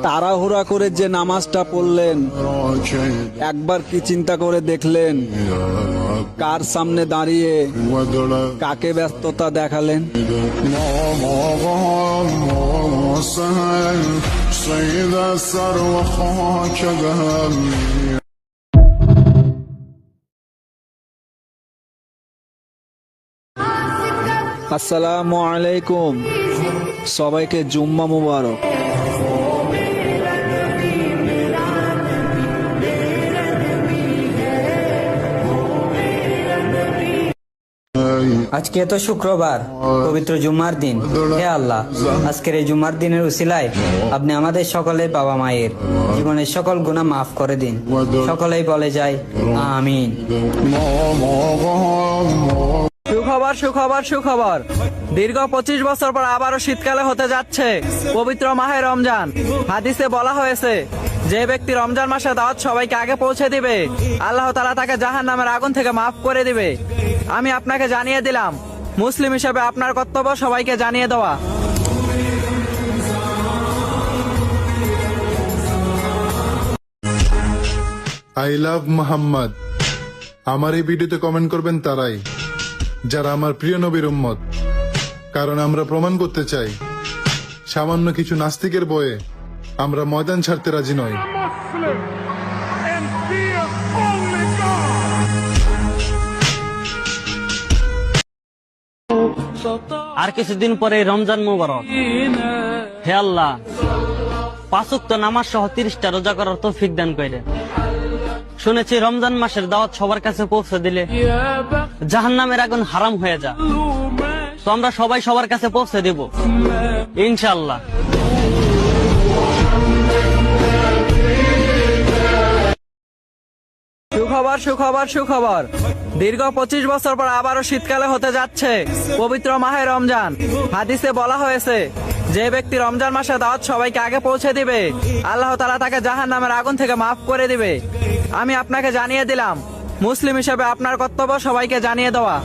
তাড়াহুড়া করে যে নামাজটা পড়লেন, একবার কি চিন্তা করে দেখলেন কার সামনে দাঁড়িয়ে কাকে ব্যস্ততা দেখালেন? আসসালামু আলাইকুম, সবাইকে জুম্মা মুবারক। আজকে তো শুক্রবার, পবিত্র জুম্মার দিন। হে আল্লাহ, আজকের এই জুম্মার দিনের উসিলায় আপনি আমাদের সকলের বাবা মায়ের জীবনের সকল গুনাহ মাফ করে দিন। সকলেই বলে যায় আমিন। সুখবর সুখবর সুখবর, দীর্ঘ 25 বছর পর আবারও শীতকালে হতে যাচ্ছে পবিত্র মাহে রমজান। হাদিসে বলা হয়েছে, যে ব্যক্তি রমজান মাসে দাওয়াত সবাইকে আগে পৌঁছে দিবে, আল্লাহ তাআলা তাকে জাহান্নামের আগুন থেকে মাফ করে দিবে। আমি আপনাকে জানিয়ে দিলাম, মুসলিম হিসেবে আপনার কর্তব্য সবাইকে জানিয়ে দেওয়া। I love Mohammad. আমার এই ভিডিওতে কমেন্ট করবেন তারাই যারা আমার প্রিয় নবীর উম্মত, কারণ আমরা প্রমাণ করতে চাই সামান্য কিছু নাস্তিকের বয়ে আমরা ময়দান ছাড়তে রাজি নই। আর কিছুদিন পরে রমজান মুবারক। হে আল্লাহ, 5 ওয়াক্ত নামাজ সহ 30টা রোজা করার তৌফিক দান করেন। শুনেছি রমজান মাসের দাওয়াত সবার কাছে পৌঁছে দিলে জাহান্নামের আগুন হারাম হয়ে যায়। তো আমরা সবাই সবার কাছে পৌঁছে দিব ইনশাআল্লাহ। সুখবর সুখবর সুখবর, দীর্ঘ 25 বছর পর আবারও শীতকালে হতে যাচ্ছে পবিত্র মাহে রমজান। হাদিসে বলা হয়েছে, যে ব্যক্তি রমজান মাসে দাওয়াত সবাইকে আগে পৌঁছে দিবে, আল্লাহ তাআলা তাকে জাহান্নামের আগুন থেকে মাফ করে দিবে। আমি আপনাকে জানিয়ে দিলাম, মুসলিম হিসেবে আপনার কর্তব্য সবাইকে জানিয়ে দেওয়া।